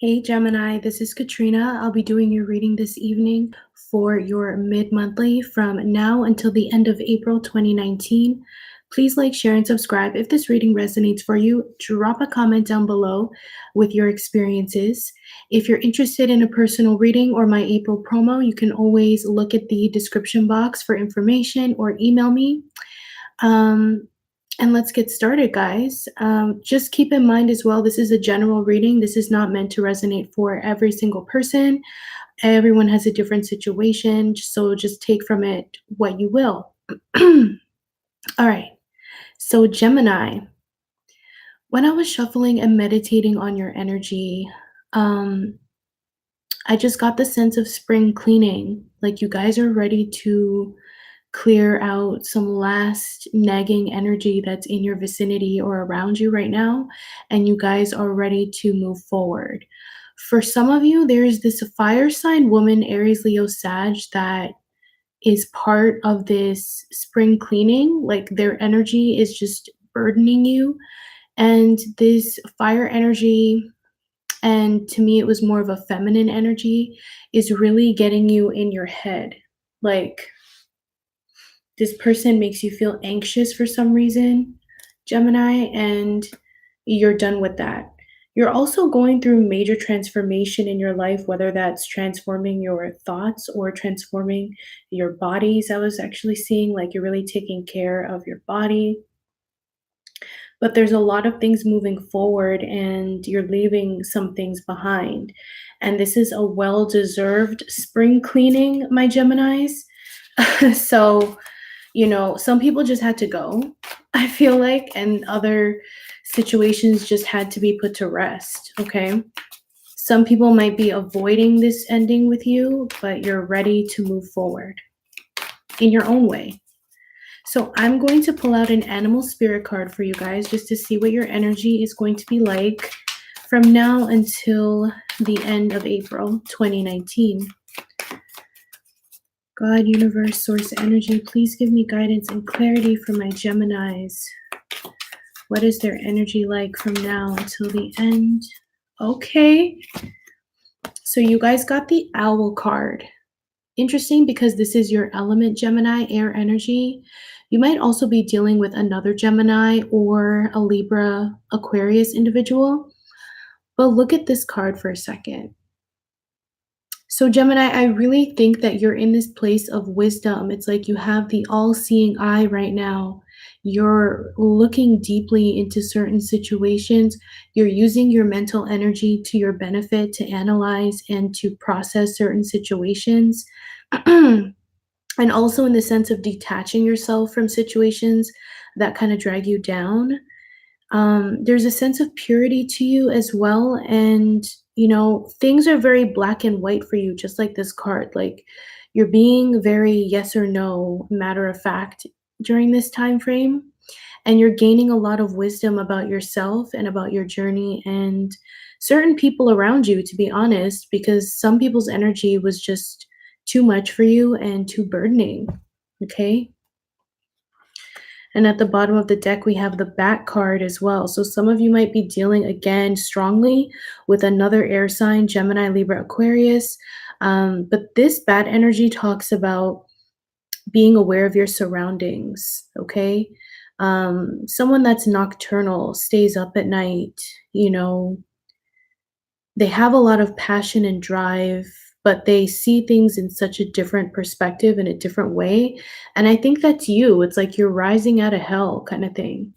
Hey Gemini, this is Katrina. I'll be doing your reading this evening for your mid-monthly from now until the end of April 2019. Please like, share, and subscribe. If this reading resonates for you, drop a comment down below with your experiences. If you're interested in a personal reading or my April promo, you can always look at the description box for information or email me. And let's get started, guys. Just keep in mind as well, this is a general reading. This is not meant to resonate for every single person. Everyone has a different situation, so just take from it what you will. All right. So, Gemini, when I was shuffling and meditating on your energy, I just got the sense of spring cleaning. Like you guys are ready to clear out some last nagging energy that's in your vicinity or around you right now, and you guys are ready to move forward. For some of you, there's this fire sign woman, Aries, Leo, Sag, that is part of this spring cleaning. Like their energy is just burdening you. And this fire energy, and to me, it was more of a feminine energy, is really getting you in your head. Like, this person makes you feel anxious for some reason, Gemini, and you're done with that. You're also going through major transformation in your life, whether that's transforming your thoughts or transforming your bodies. I was actually seeing like you're really taking care of your body. But there's a lot of things moving forward, and you're leaving some things behind. And this is a well deserved spring cleaning, my Geminis. So, some people just had to go, I feel like, and other situations just had to be put to rest, okay? Some people might be avoiding this ending with you, but you're ready to move forward in your own way. So I'm going to pull out an animal spirit card for you guys just to see what your energy is going to be like from now until the end of April 2019. God, universe, source energy, please give me guidance and clarity for my Geminis. What is their energy like from now until the end? Okay. So you guys got the owl card. Interesting, because this is your element, Gemini, air energy. You might also be dealing with another Gemini or a Libra, Aquarius individual. But look at this card for a second. So Gemini, I really think that you're in this place of wisdom. It's like you have the all-seeing eye right now. You're looking deeply into certain situations. You're using your mental energy to your benefit to analyze and to process certain situations. And also in the sense of detaching yourself from situations that kind of drag you down. There's a sense of purity to you as well. And, things are very black and white for you, just like this card. Like you're being very yes or no, matter of fact during this time frame. And you're gaining a lot of wisdom about yourself and about your journey and certain people around you, to be honest, because some people's energy was just too much for you and too burdening. Okay. And at the bottom of the deck, we have the Bat card as well. So some of you might be dealing again strongly with another air sign, Gemini, Libra, Aquarius. But this Bat energy talks about being aware of your surroundings, okay? Someone that's nocturnal, stays up at night, they have a lot of passion and drive, but they see things in such a different perspective, in a different way. And I think that's you. It's like you're rising out of hell kind of thing.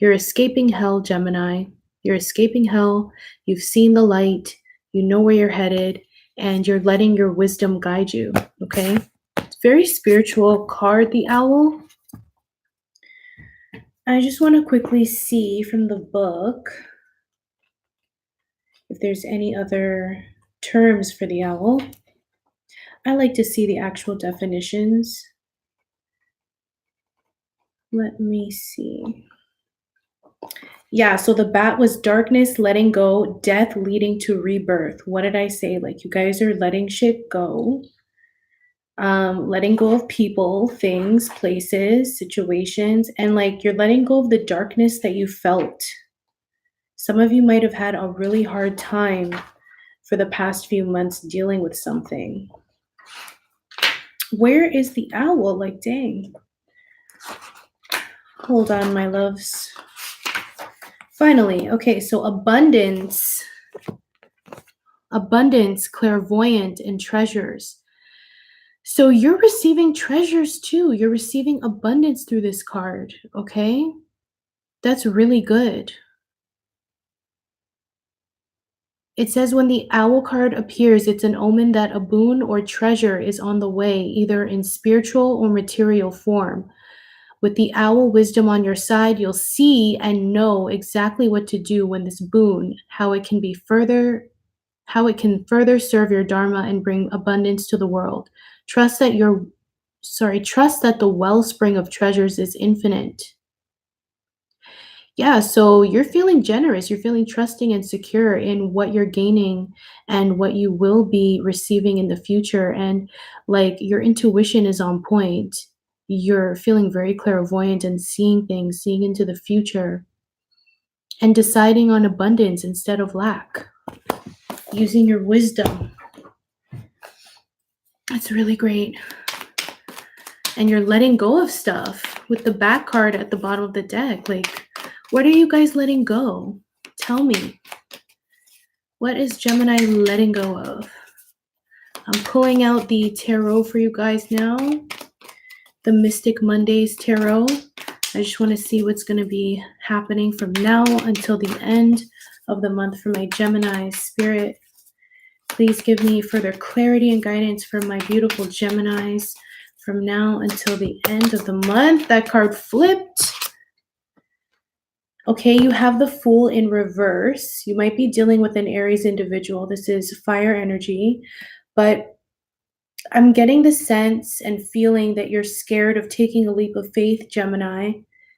You're escaping hell, Gemini. You're escaping hell. You've seen the light. You know where you're headed, and you're letting your wisdom guide you, okay? It's very spiritual card, the owl. I just want to quickly see from the book if there's any other terms for the owl. I like to see the actual definitions. Let me see. Yeah, so the bat was darkness, letting go, death leading to rebirth. What did I say? Like you guys are letting shit go. Letting go of people, things, places, situations, and like you're letting go of the darkness that you felt. Some of you might have had a really hard time for the past few months dealing with something. Where is the owl? Like, dang. Hold on, my loves. Finally, okay, so abundance, clairvoyant, and treasures. So you're receiving treasures too. You're receiving abundance through this card, okay? That's really good. It says when the owl card appears, it's an omen that a boon or treasure is on the way, either in spiritual or material form. With the owl wisdom on your side, you'll see and know exactly what to do when this boon, how it can further serve your dharma and bring abundance to the world. Trust that the wellspring of treasures is infinite. Yeah, so you're feeling generous, you're feeling trusting and secure in what you're gaining and what you will be receiving in the future. And like your intuition is on point. You're feeling very clairvoyant and seeing things, seeing into the future, and deciding on abundance instead of lack, using your wisdom. That's really great. And you're letting go of stuff with the back card at the bottom of the deck. Like, what are you guys letting go? Tell me. What is Gemini letting go of? I'm pulling out the tarot for you guys now. The Mystic Mondays tarot. I just want to see what's going to be happening from now until the end of the month for my Gemini spirit. Please give me further clarity and guidance for my beautiful Geminis from now until the end of the month. That card flipped. Okay, you have the Fool in reverse. You might be dealing with an Aries individual. This is fire energy, but I'm getting the sense and feeling that you're scared of taking a leap of faith, Gemini.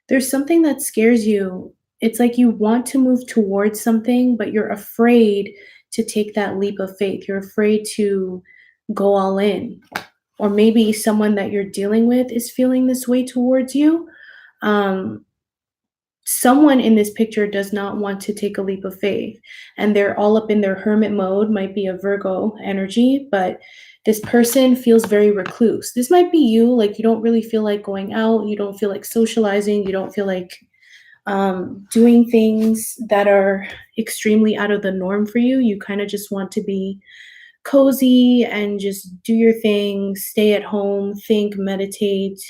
There's something that scares you. It's like you want to move towards something, but you're afraid to take that leap of faith. You're afraid to go all in. Or maybe someone that you're dealing with is feeling this way towards you. Someone in this picture does not want to take a leap of faith, and they're all up in their hermit mode. Might be a Virgo energy, but this person feels very recluse. This might be you. Like, you don't really feel like going out. You don't feel like socializing. You don't feel like doing things that are extremely out of the norm for you. You kind of just want to be cozy and just do your thing, stay at home, think, meditate,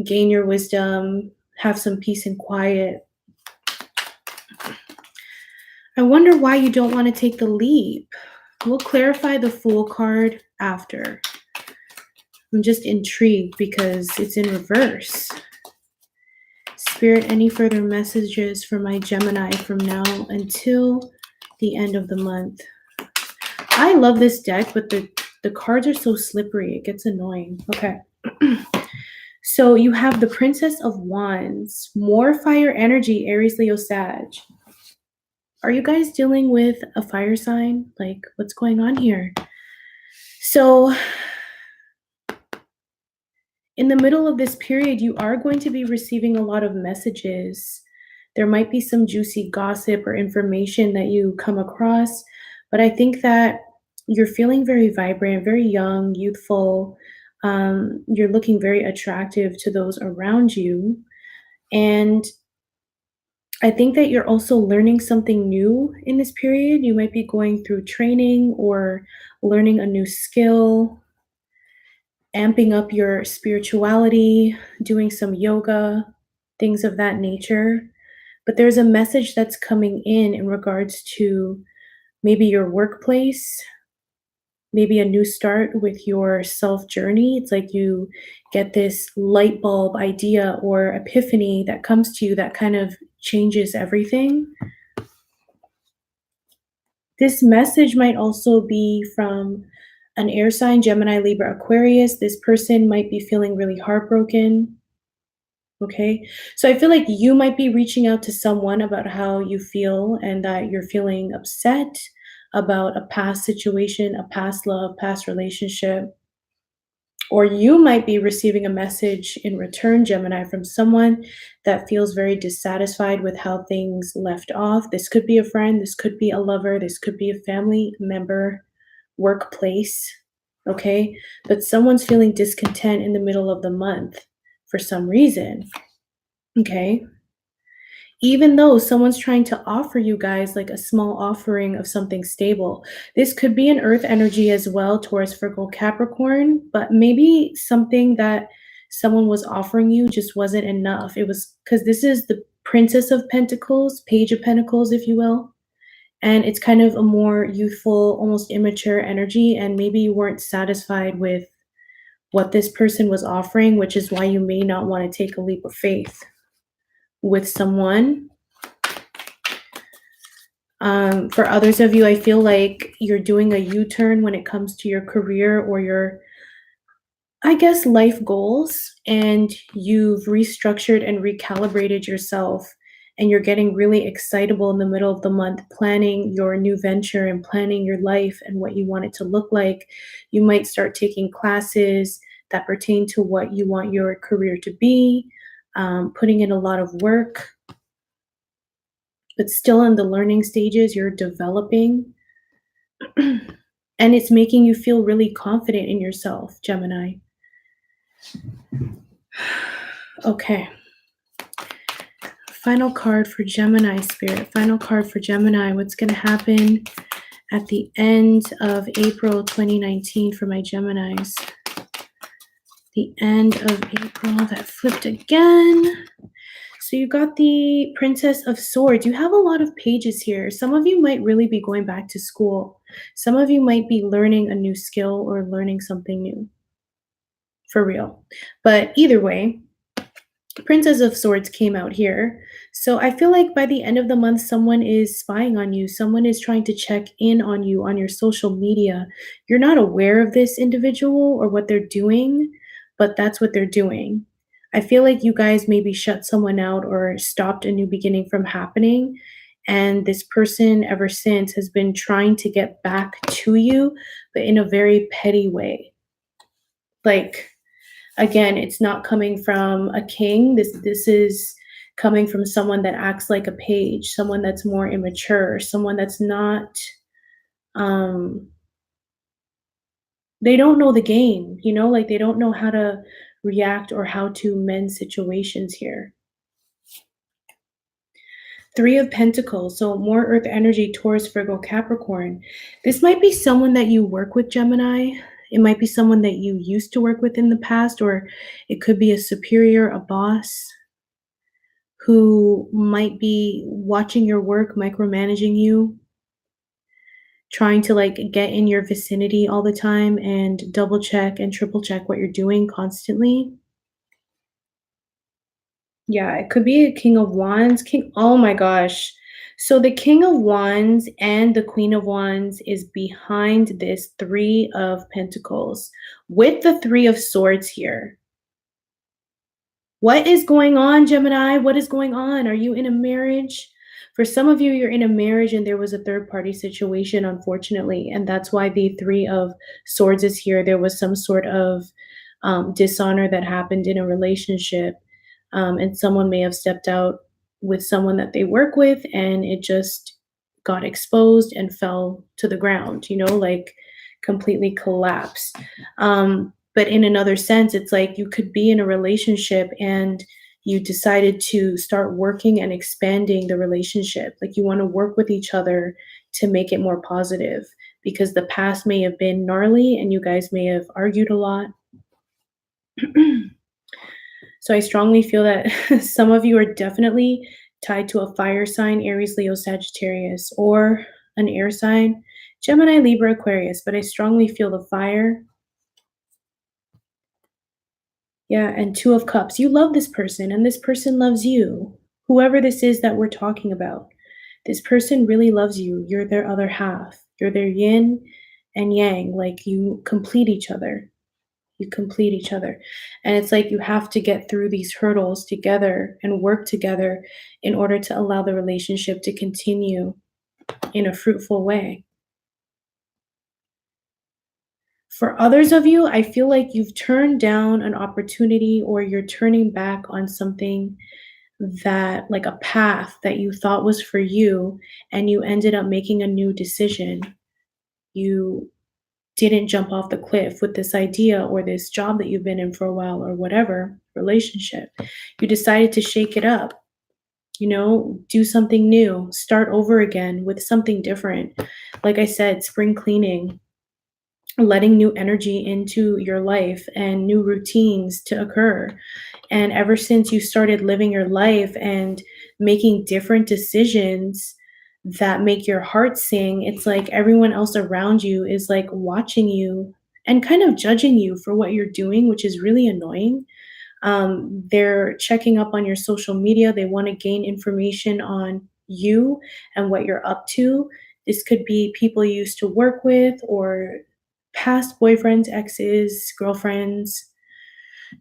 gain your wisdom, have some peace and quiet. I wonder why you don't want to take the leap. We'll clarify the Fool card after. I'm just intrigued because it's in reverse. Spirit, any further messages for my Gemini from now until the end of the month? I love this deck, but the cards are so slippery. It gets annoying. Okay. So you have the Princess of Wands, more fire energy, Aries, Leo, Sag. Are you guys dealing with a fire sign? Like, what's going on here? So in the middle of this period, you are going to be receiving a lot of messages. There might be some juicy gossip or information that you come across, but I think that you're feeling very vibrant, very young, youthful. You're looking very attractive to those around you. And I think that you're also learning something new in this period. You might be going through training or learning a new skill, amping up your spirituality, doing some yoga, things of that nature. But there's a message that's coming in regards to maybe your workplace, maybe a new start with your self journey. It's like you get this light bulb idea or epiphany that comes to you that kind of changes everything. This message might also be from an air sign, Gemini, Libra, Aquarius. This person might be feeling really heartbroken. Okay, so I feel like you might be reaching out to someone about how you feel and that you're feeling upset about a past situation, a past love, past relationship. Or you might be receiving a message in return, Gemini, from someone that feels very dissatisfied with how things left off. This could be a friend, this could be a lover, this could be a family member, workplace, okay? But someone's feeling discontent in the middle of the month for some reason, okay? Even though someone's trying to offer you guys like a small offering of something stable. This could be an earth energy as well, Taurus, Virgo, Capricorn, but maybe something that someone was offering you just wasn't enough. It was because this is the Princess of Pentacles, Page of Pentacles, if you will. And it's kind of a more youthful, almost immature energy. And maybe you weren't satisfied with what this person was offering, which is why you may not want to take a leap of faith with someone. For others of you, I feel like you're doing a U-turn when it comes to your career or your, I guess, life goals, and you've restructured and recalibrated yourself, and you're getting really excitable in the middle of the month, planning your new venture and planning your life and what you want it to look like. You might start taking classes that pertain to what you want your career to be, putting in a lot of work, but still in the learning stages, you're developing. And it's making you feel really confident in yourself, Gemini. Okay. Final card for Gemini, Spirit. Final card for Gemini. What's going to happen at the end of April 2019 for my Geminis? The end of April. That flipped again. So you got the Princess of Swords. You have a lot of pages here. Some of you might really be going back to school. Some of you might be learning a new skill or learning something new. For real. But either way, Princess of Swords came out here. So I feel like by the end of the month, someone is spying on you. Someone is trying to check in on you on your social media. You're not aware of this individual or what they're doing, but that's what they're doing. I feel like you guys maybe shut someone out or stopped a new beginning from happening. And this person ever since has been trying to get back to you, but in a very petty way. Like, again, it's not coming from a king. This is coming from someone that acts like a page, someone that's more immature, someone that's not they don't know the game, you know, like they don't know how to react or how to mend situations here. Three of Pentacles, so more earth energy, Taurus, Virgo, Capricorn. This might be someone that you work with, Gemini. It might be someone that you used to work with in the past, or it could be a superior, a boss who might be watching your work, micromanaging you, trying to like get in your vicinity all the time and double check and triple check what you're doing constantly. Yeah, it could be a King of Wands. Oh my gosh. So the King of Wands and the Queen of Wands is behind this Three of Pentacles with the Three of Swords here. What is going on, Gemini? What is going on? Are you in a marriage? For some of you, you're in a marriage and there was a third party situation, unfortunately. And that's why the Three of Swords is here. There was some sort of dishonor that happened in a relationship. And someone may have stepped out with someone that they work with and it just got exposed and fell to the ground, you know, like completely collapsed. But in another sense, it's like you could be in a relationship and you decided to start working and expanding the relationship. Like you want to work with each other to make it more positive because the past may have been gnarly and you guys may have argued a lot. So I strongly feel that some of you are definitely tied to a fire sign, Aries, Leo, Sagittarius, or an air sign, Gemini, Libra, Aquarius. But I strongly feel the fire. Yeah, and Two of Cups. You love this person and this person loves you. Whoever this is that we're talking about, this person really loves you. You're their other half. You're their yin and yang. Like you complete each other. You complete each other. And it's like you have to get through these hurdles together and work together in order to allow the relationship to continue in a fruitful way. For others of you, I feel like you've turned down an opportunity or you're turning back on something that, like a path that you thought was for you, and you ended up making a new decision. You didn't jump off the cliff with this idea or this job that you've been in for a while or whatever relationship. You decided to shake it up, do something new, start over again with something different. Like I said, spring cleaning, letting new energy into your life and new routines to occur. And ever since you started living your life and making different decisions that make your heart sing, it's like everyone else around you is like watching you and kind of judging you for what you're doing, which is really annoying. They're checking up on your social media. They want to gain information on you and what you're up to. This could be people you used to work with or past boyfriends, exes, girlfriends.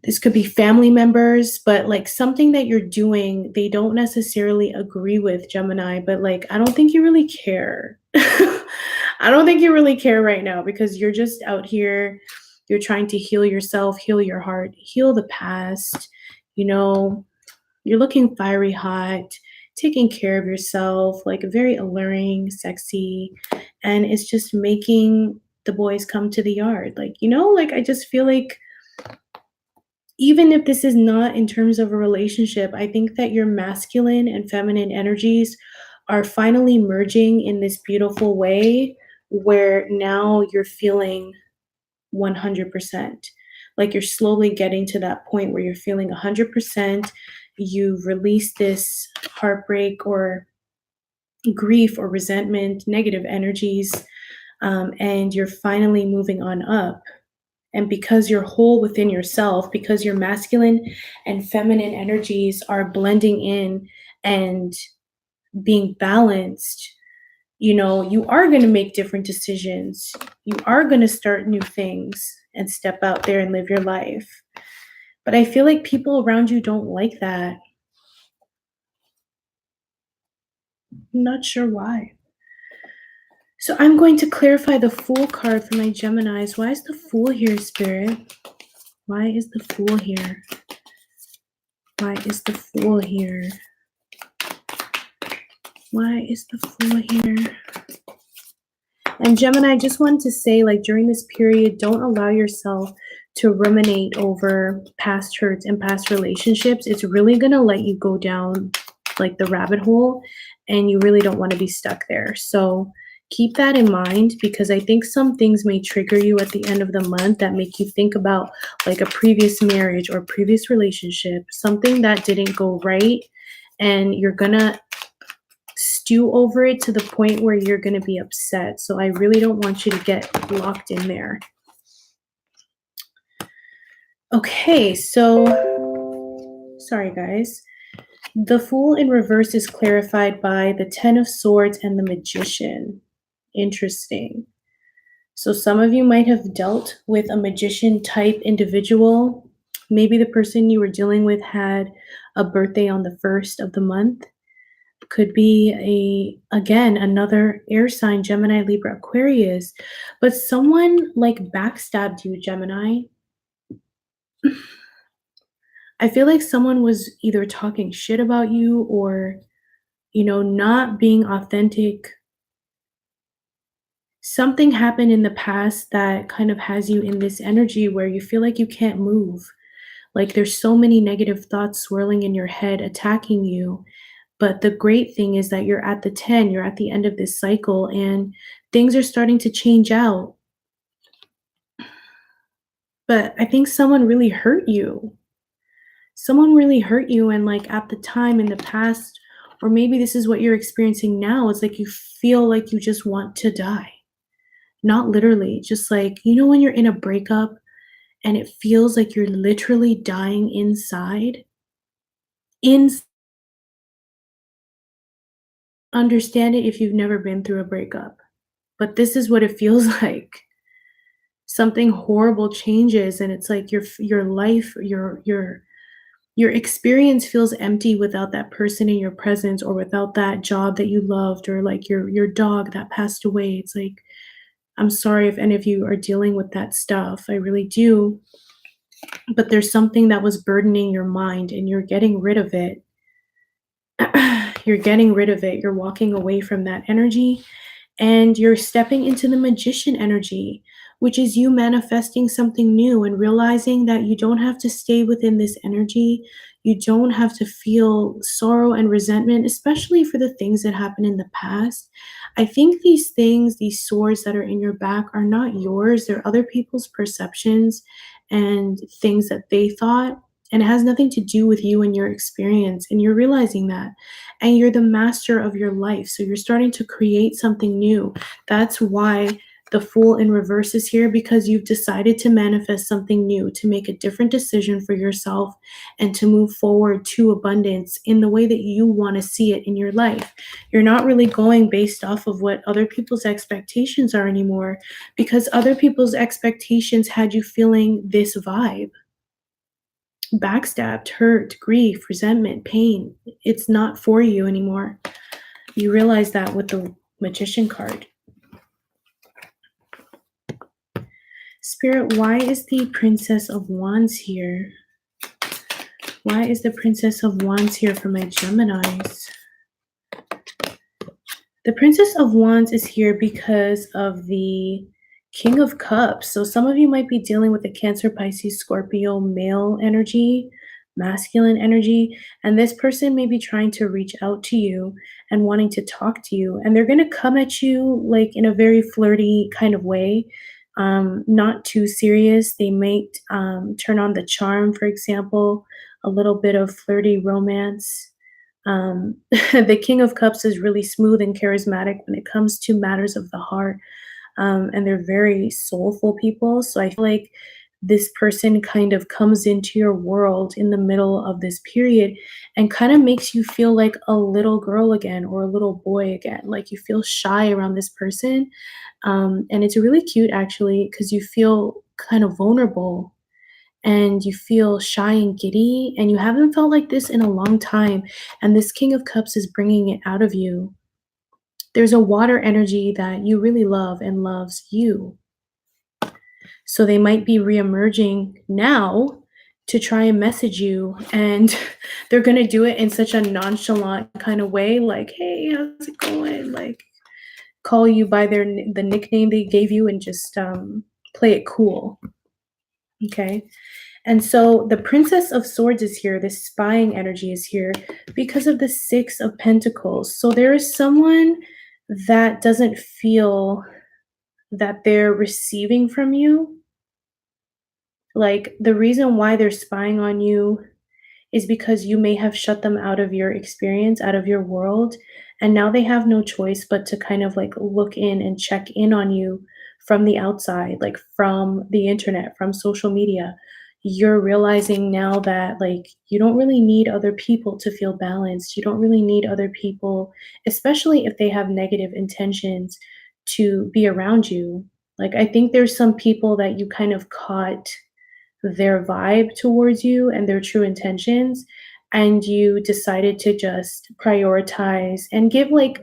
This could be family members, but like something that you're doing, they don't necessarily agree with, Gemini, but like I don't think you really care. I don't think you really care right now because you're just out here. You're trying to heal yourself, heal your heart, heal the past. You know, you're looking fiery hot, taking care of yourself, like very alluring, sexy, and it's just making the boys come to the yard. Like I just feel like even if this is not in terms of a relationship, I think that your masculine and feminine energies are finally merging in this beautiful way where now you're feeling 100%. Like you're slowly getting to that point where you're feeling 100%. You've released this heartbreak or grief or resentment, negative energies, and you're finally moving on up. And because you're whole within yourself, because your masculine and feminine energies are blending in and being balanced, you are going to make different decisions. You are going to start new things and step out there and live your life. But I feel like people around you don't like that. I'm not sure why. So I'm going to clarify the Fool card for my Geminis. Why is the Fool here, Spirit? Why is the Fool here? Why is the Fool here? Why is the Fool here? And Gemini, I just wanted to say, like, during this period, don't allow yourself to ruminate over past hurts and past relationships. It's really going to let you go down, like, the rabbit hole, and you really don't want to be stuck there. So keep that in mind, because I think some things may trigger you at the end of the month that make you think about, like, a previous marriage or previous relationship, something that didn't go right, and you're going to stew over it to the point where you're going to be upset. So I really don't want you to get locked in there. Okay, so sorry guys. The Fool in reverse is clarified by the Ten of Swords and the Magician. Interesting. So some of you might have dealt with a magician type individual. Maybe the person you were dealing with had a birthday on the 1st of the month. Could be again another air sign, Gemini, Libra, Aquarius, but someone like backstabbed you, Gemini. I feel like someone was either talking shit about you or not being authentic. Something happened in the past that kind of has you in this energy where you feel like you can't move, like there's so many negative thoughts swirling in your head attacking you. But the great thing is that you're at the 10, you're at the end of this cycle, and things are starting to change out. But I think someone really hurt you. Someone really hurt you, and like at the time in the past, or maybe this is what you're experiencing now, it's like you feel like you just want to die. Not literally, just like, when you're in a breakup and it feels like you're literally dying inside. Understand it if you've never been through a breakup. But this is what it feels like. Something horrible changes and it's like your life, your experience feels empty without that person in your presence, or without that job that you loved, or like your dog that passed away. It's like I'm sorry if any of you are dealing with that stuff. I really do. But there's something that was burdening your mind and you're getting rid of it. You're getting rid of it. You're walking away from that energy and you're stepping into the magician energy, which is you manifesting something new and realizing that you don't have to stay within this energy. You don't have to feel sorrow and resentment, especially for the things that happened in the past. I think these things, these swords that are in your back, are not yours. They're other people's perceptions and things that they thought. And it has nothing to do with you and your experience. And you're realizing that and you're the master of your life. So you're starting to create something new. That's why the Fool in reverse is here, because you've decided to manifest something new, to make a different decision for yourself and to move forward to abundance in the way that you want to see it in your life. You're not really going based off of what other people's expectations are anymore, because other people's expectations had you feeling this vibe: backstabbed, hurt, grief, resentment, pain. It's not for you anymore. You realize that with the Magician card. Spirit, why is the Princess of Wands here? Why is the Princess of Wands here for my Geminis? The Princess of Wands is here because of the King of Cups. So some of you might be dealing with the Cancer, Pisces, Scorpio, male energy, masculine energy, and this person may be trying to reach out to you and wanting to talk to you. And they're going to come at you like in a very flirty kind of way, not too serious. They might turn on the charm, for example, a little bit of flirty romance. The King of Cups is really smooth and charismatic when it comes to matters of the heart. And they're very soulful people. So I feel like this person kind of comes into your world in the middle of this period and kind of makes you feel like a little girl again or a little boy again. Like you feel shy around this person. And it's really cute actually, because you feel kind of vulnerable and you feel shy and giddy, and you haven't felt like this in a long time. And this King of Cups is bringing it out of you. There's a water energy that you really love and loves you. So they might be reemerging now to try and message you, and they're going to do it in such a nonchalant kind of way, like, hey, how's it going? Like, call you by the nickname they gave you and just play it cool. Okay. And so the Princess of Swords is here. This spying energy is here because of the Six of Pentacles. So there is someone that doesn't feel that they're receiving from you. Like the reason why they're spying on you is because you may have shut them out of your experience, out of your world. And now they have no choice but to kind of like look in and check in on you from the outside, like from the internet, from social media. You're realizing now that like you don't really need other people to feel balanced. You don't really need other people, especially if they have negative intentions, to be around you. Like I think there's some people that you kind of caught their vibe towards you and their true intentions, and you decided to just prioritize and give like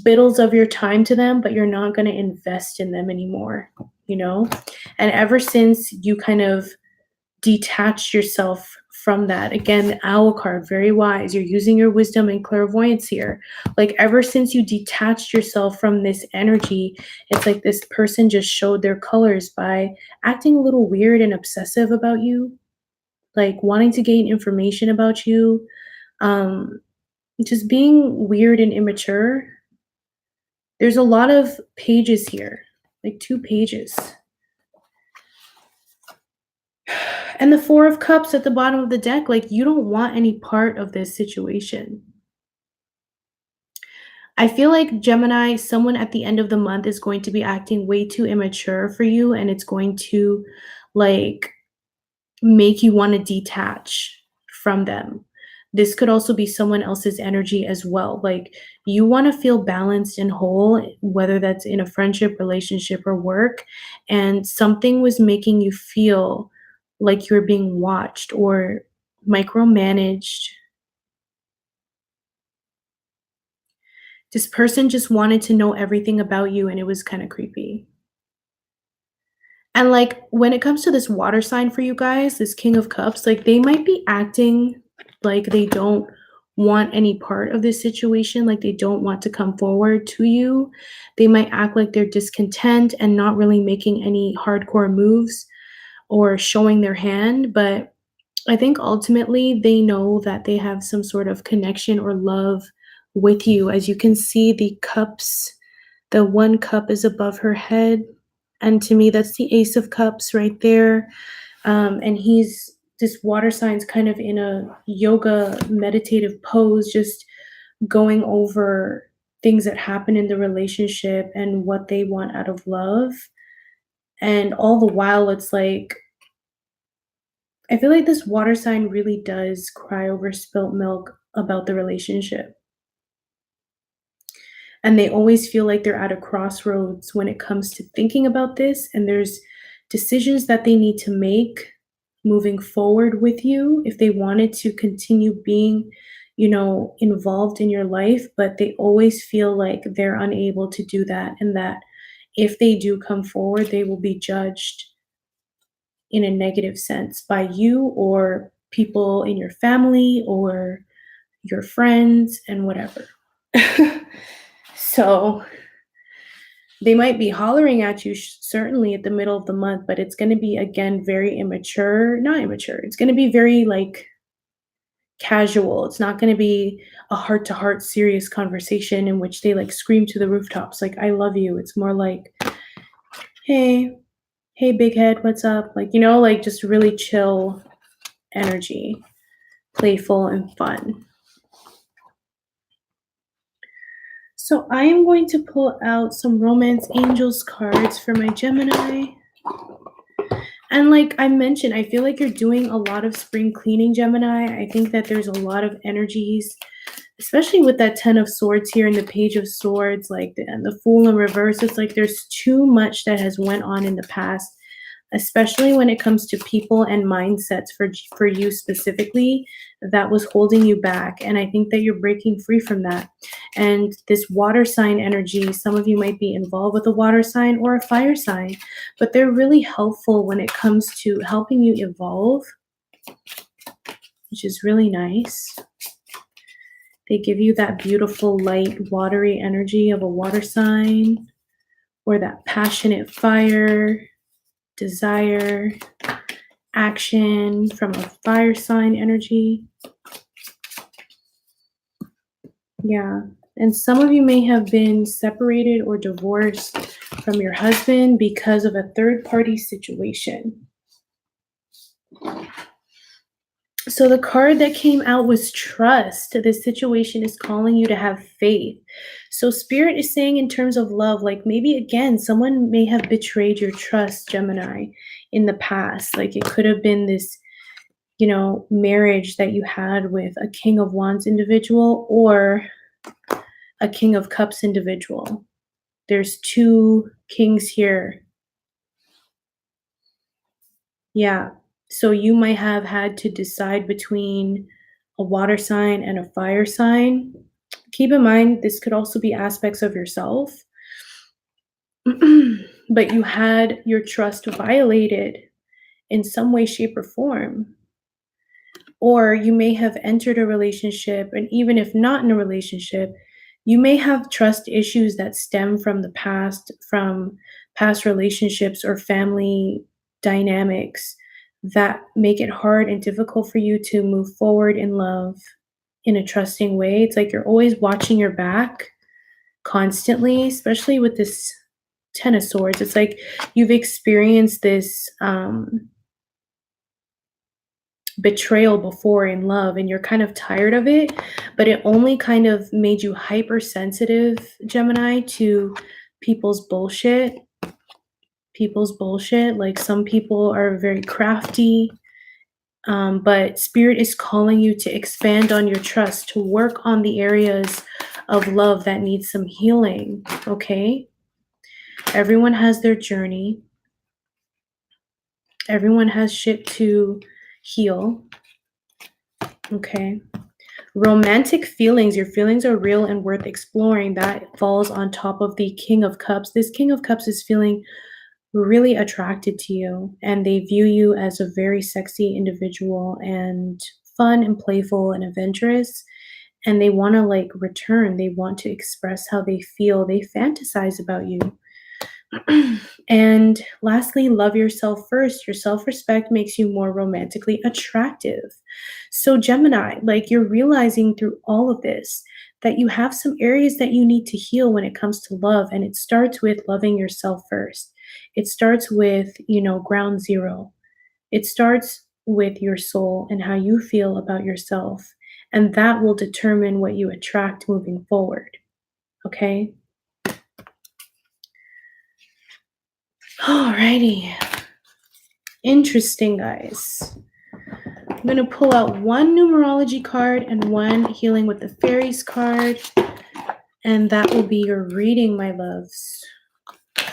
biddles of your time to them, but you're not going to invest in them anymore, you know? And ever since you kind of detached yourself from that, again, the owl card, very wise, you're using your wisdom and clairvoyance here. Like ever since you detached yourself from this energy, it's like this person just showed their colors by acting a little weird and obsessive about you, like wanting to gain information about you, um just being weird and immature. There's a lot of pages here, like 2 pages. And the Four of Cups at the bottom of the deck, like you don't want any part of this situation. I feel like Gemini, someone at the end of the month is going to be acting way too immature for you, and it's going to like make you want to detach from them. This could also be someone else's energy as well. Like you want to feel balanced and whole, whether that's in a friendship, relationship, or work. And something was making you feel like you're being watched or micromanaged. This person just wanted to know everything about you, and it was kind of creepy. And like when it comes to this water sign for you guys, this King of Cups, like they might be acting like they don't want any part of this situation, like they don't want to come forward to you. They might act like they're discontent and not really making any hardcore moves or showing their hand, but I think ultimately they know that they have some sort of connection or love with you. As you can see, the cups, the one cup is above her head. And to me, that's the Ace of Cups right there. And he's this water sign's kind of in a yoga meditative pose, just going over things that happen in the relationship and what they want out of love. And all the while, it's like, I feel like this water sign really does cry over spilt milk about the relationship. And they always feel like they're at a crossroads when it comes to thinking about this. And there's decisions that they need to make moving forward with you if they wanted to continue being, involved in your life, but they always feel like they're unable to do that. And that if they do come forward, they will be judged in a negative sense by you or people in your family or your friends and whatever. So they might be hollering at you certainly at the middle of the month, but it's going to be again very immature, not immature. It's going to be very like casual. It's not going to be a heart to heart serious conversation in which they like scream to the rooftops like I love you. It's more like, "Hey, hey big head, what's up?" Like, like just really chill energy, playful and fun. So I am going to pull out some Romance Angels cards for my Gemini. And like I mentioned, I feel like you're doing a lot of spring cleaning, Gemini. I think that there's a lot of energies, especially with that 10 of Swords here and the Page of Swords, like and the Fool in reverse. It's like there's too much that has went on in the past, especially when it comes to people and mindsets for you specifically, that was holding you back. And I think that you're breaking free from that. And this water sign energy, some of you might be involved with a water sign or a fire sign, but they're really helpful when it comes to helping you evolve, which is really nice. They give you that beautiful, light, watery energy of a water sign or that passionate fire, desire, action from a fire sign energy. Yeah. And some of you may have been separated or divorced from your husband because of a third party situation. So the card that came out was trust. This situation is calling you to have faith. So spirit is saying in terms of love, like maybe again, someone may have betrayed your trust, Gemini, in the past. Like it could have been this, marriage that you had with a King of Wands individual or a King of Cups individual. There's two kings here. Yeah. So you might have had to decide between a water sign and a fire sign. Keep in mind, this could also be aspects of yourself. But you had your trust violated in some way, shape, or form. Or you may have entered a relationship, and even if not in a relationship, you may have trust issues that stem from the past, from past relationships or family dynamics that make it hard and difficult for you to move forward in love in a trusting way. It's like you're always watching your back constantly, especially with this 10 of Swords. It's like you've experienced this betrayal before in love and you're kind of tired of it, but it only kind of made you hypersensitive, Gemini, to people's bullshit. Like some people are very crafty, but spirit is calling you to expand on your trust, to work on the areas of love that need some healing. Okay, everyone has their journey, everyone has shit to heal. Okay, romantic feelings, your feelings are real and worth exploring. That falls on top of the King of Cups. This King of Cups is feeling really attracted to you, and they view you as a very sexy individual and fun and playful and adventurous, and they want to like return. They want to express how they feel. They fantasize about you. And lastly, love yourself first. Your self respect makes you more romantically attractive. So, Gemini, like you're realizing through all of this that you have some areas that you need to heal when it comes to love. And it starts with loving yourself first. It starts with, ground zero. It starts with your soul and how you feel about yourself. And that will determine what you attract moving forward. Okay. Alrighty. Interesting, guys. I'm going to pull out one numerology card and one healing with the fairies card. And that will be your reading, my loves.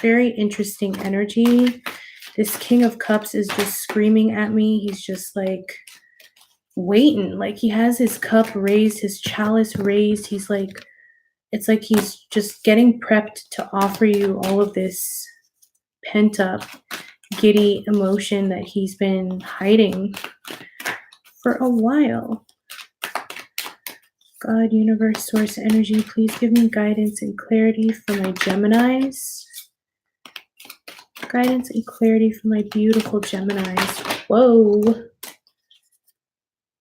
Very interesting energy. This King of Cups is just screaming at me. He's just like waiting. Like he has his cup raised, his chalice raised. He's like, it's like he's just getting prepped to offer you all of this pent up, giddy emotion that he's been hiding for a while. God, universe, source, energy, please give me guidance and clarity for my Geminis. Guidance and clarity for my beautiful Geminis. Whoa.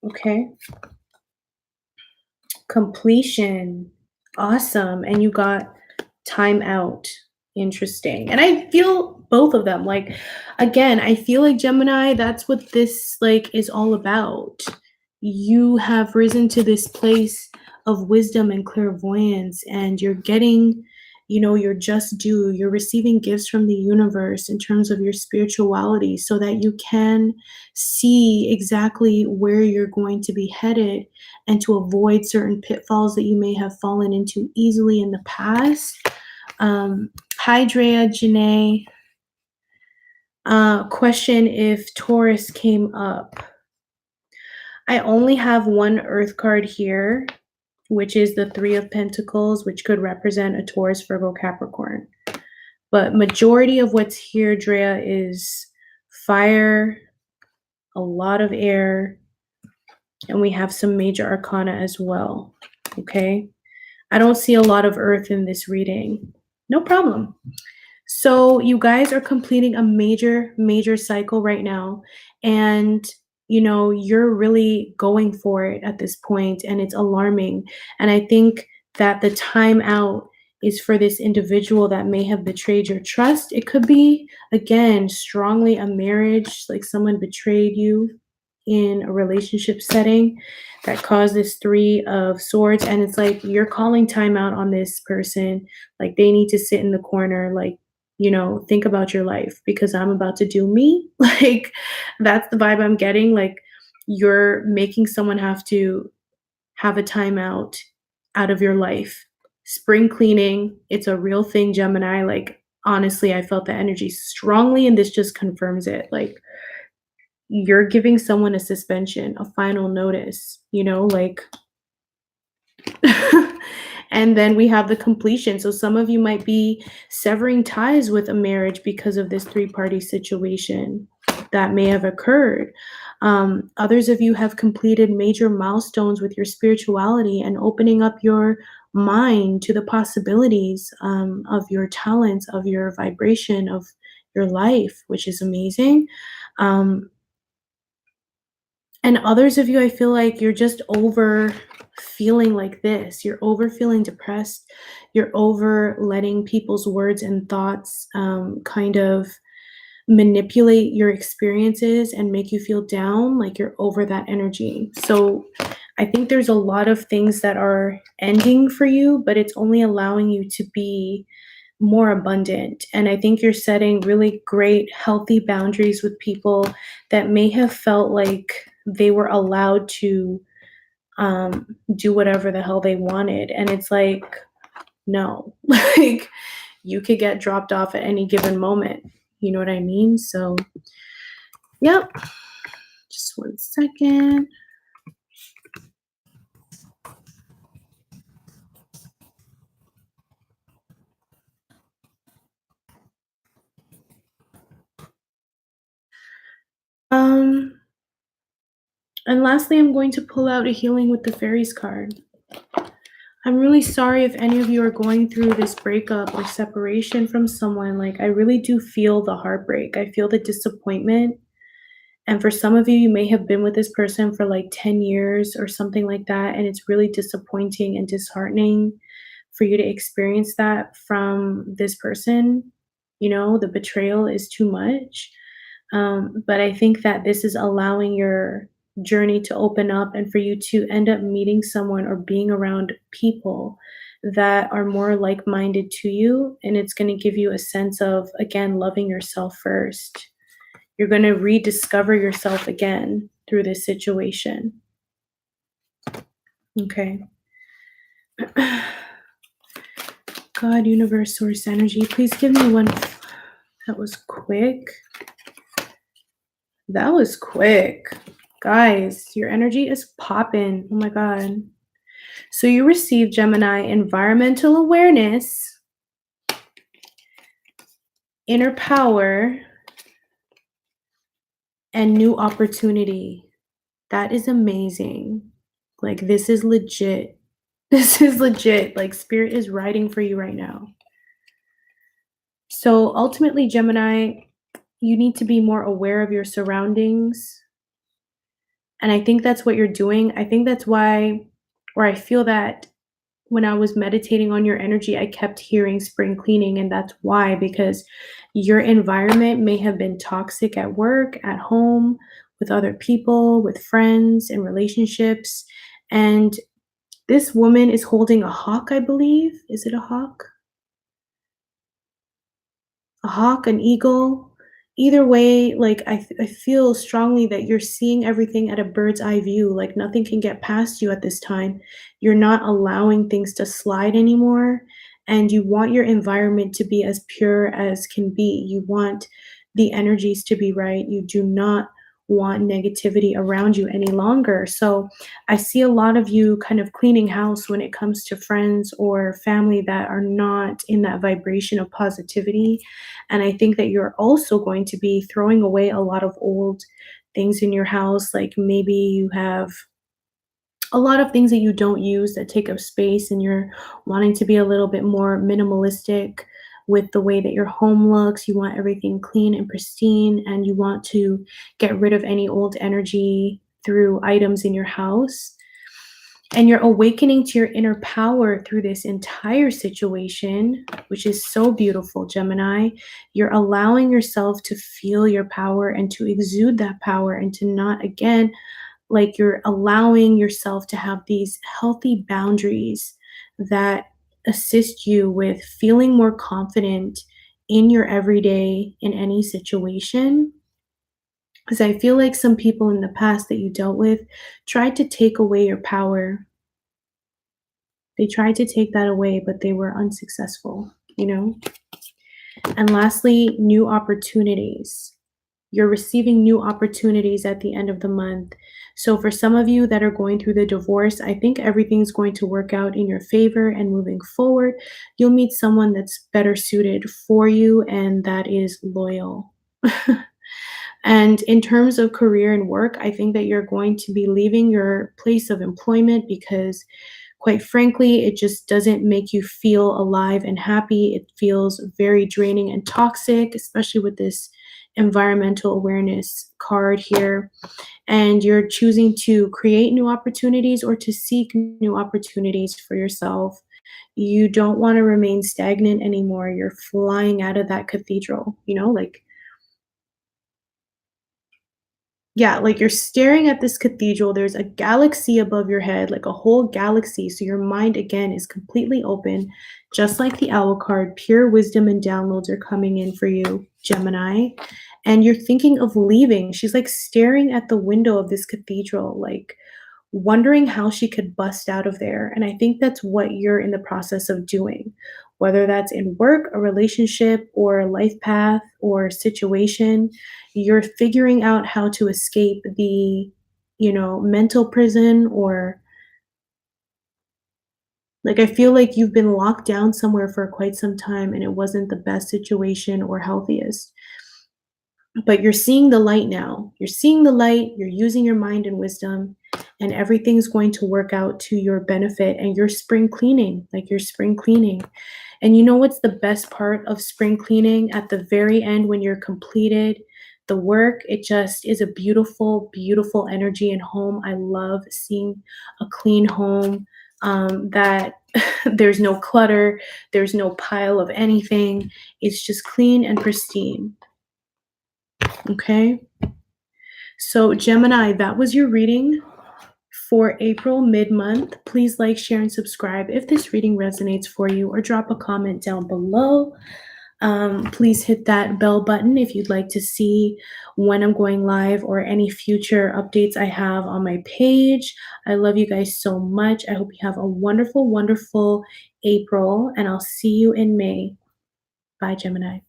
Okay. Completion. Awesome. And you got time out. Interesting. And I feel both of them. Like, again, I feel like Gemini, that's what this like is all about. You have risen to this place of wisdom and clairvoyance, and you're getting, your just due. You're receiving gifts from the universe in terms of your spirituality so that you can see exactly where you're going to be headed and to avoid certain pitfalls that you may have fallen into easily in the past. Hi, Drea, Janae. Question if Taurus came up. I only have one Earth card here, which is the Three of Pentacles, which could represent a Taurus, Virgo, Capricorn. But majority of what's here, Drea, is fire, a lot of air, and we have some major arcana as well. Okay? I don't see a lot of Earth in this reading. No problem. So you guys are completing a major cycle right now, and you're really going for it at this point, and it's alarming. And I think that the time out is for this individual that may have betrayed your trust. It could be, again, strongly a marriage, like someone betrayed you in a relationship setting that caused this Three of Swords, and it's like you're calling time out on this person. Like they need to sit in the corner, like, think about your life because I'm about to do me. Like that's the vibe I'm getting. Like you're making someone have to have a timeout out of your life. Spring cleaning, it's a real thing, Gemini. Like honestly, I felt the energy strongly, and this just confirms it. Like you're giving someone a suspension, a final notice, like and then we have the completion. So some of you might be severing ties with a marriage because of this three-party situation that may have occurred. Others of you have completed major milestones with your spirituality and opening up your mind to the possibilities of your talents, of your vibration, of your life, which is amazing. And others of you, I feel like you're just over feeling like this. You're over feeling depressed. You're over letting people's words and thoughts kind of manipulate your experiences and make you feel down. Like you're over that energy. So I think there's a lot of things that are ending for you, but it's only allowing you to be more abundant. And I think you're setting really great, healthy boundaries with people that may have felt like they were allowed to do whatever the hell they wanted. And it's like, no, like you could get dropped off at any given moment. You know what I mean? So, yep. Just one second. And lastly, I'm going to pull out a healing with the fairies card. I'm really sorry if any of you are going through this breakup or separation from someone. Like, I really do feel the heartbreak. I feel the disappointment. And for some of you, you may have been with this person for like 10 years or something like that. And it's really disappointing and disheartening for you to experience that from this person. You know, the betrayal is too much. But I think that this is allowing your journey to open up and for you to end up meeting someone or being around people that are more like minded to you. And it's going to give you a sense of, again, loving yourself first. You're going to rediscover yourself again through this situation. Okay. God, universe, source, energy, please give me one. That was quick. That was quick. Guys, your energy is popping. Oh my God. So you received, Gemini, environmental awareness, inner power, and new opportunity. That is amazing. Like, this is legit. This is legit. Like, spirit is writing for you right now. So ultimately, Gemini, you need to be more aware of your surroundings. And I think that's what you're doing. I think that's why, or I feel that when I was meditating on your energy, I kept hearing spring cleaning. And that's why, because your environment may have been toxic at work, at home, with other people, with friends and relationships. And this woman is holding a hawk, I believe. Is it a hawk? A hawk, an eagle. Either way, like I feel strongly that you're seeing everything at a bird's eye view. Like nothing can get past you at this time. You're not allowing things to slide anymore. And you want your environment to be as pure as can be. You want the energies to be right. You do not want negativity around you any longer. So I see a lot of you kind of cleaning house when it comes to friends or family that are not in that vibration of positivity. And I think that you're also going to be throwing away a lot of old things in your house. Like maybe you have a lot of things that you don't use that take up space, and you're wanting to be a little bit more minimalistic with the way that your home looks. You want everything clean and pristine, and you want to get rid of any old energy through items in your house. And you're awakening to your inner power through this entire situation, which is so beautiful, Gemini. You're allowing yourself to feel your power and to exude that power, and to not, again, like you're allowing yourself to have these healthy boundaries that assist you with feeling more confident in your everyday, in any situation. Because I feel like some people in the past that you dealt with tried to take away your power. They tried to take that away, but they were unsuccessful, you know? And lastly, new opportunities. You're receiving new opportunities at the end of the month. So for some of you that are going through the divorce, I think everything's going to work out in your favor, and moving forward, you'll meet someone that's better suited for you and that is loyal. And in terms of career and work, I think that you're going to be leaving your place of employment because, quite frankly, it just doesn't make you feel alive and happy. It feels very draining and toxic, especially with this environmental awareness card here. And you're choosing to create new opportunities or to seek new opportunities for yourself. You don't want to remain stagnant anymore. You're flying out of that cathedral, you know, like, yeah, like you're staring at this cathedral. There's a galaxy above your head, like a whole galaxy. So your mind, again, is completely open. Just like the owl card, pure wisdom and downloads are coming in for you, Gemini. And you're thinking of leaving. She's like staring at the window of this cathedral, like wondering how she could bust out of there. And I think that's what you're in the process of doing, whether that's in work, a relationship, or a life path or situation. You're figuring out how to escape the, mental prison, or like I feel like you've been locked down somewhere for quite some time and it wasn't the best situation or healthiest. but you're seeing the light now. You're seeing the light, you're using your mind and wisdom, and everything's going to work out to your benefit. And you're spring cleaning, like you're spring cleaning. And you know what's the best part of spring cleaning? At the very end, when you're completed the work, it just is a beautiful, beautiful energy in home. I love seeing a clean home, that there's no clutter, there's no pile of anything. It's just clean and pristine. Okay. So, Gemini, that was your reading for April mid-month. Please like, share, and subscribe if this reading resonates for you, or drop a comment down below. Please hit that bell button if you'd like to see when I'm going live or any future updates I have on my page. I love you guys so much. I hope you have a wonderful, wonderful April, and I'll see you in May. Bye, Gemini.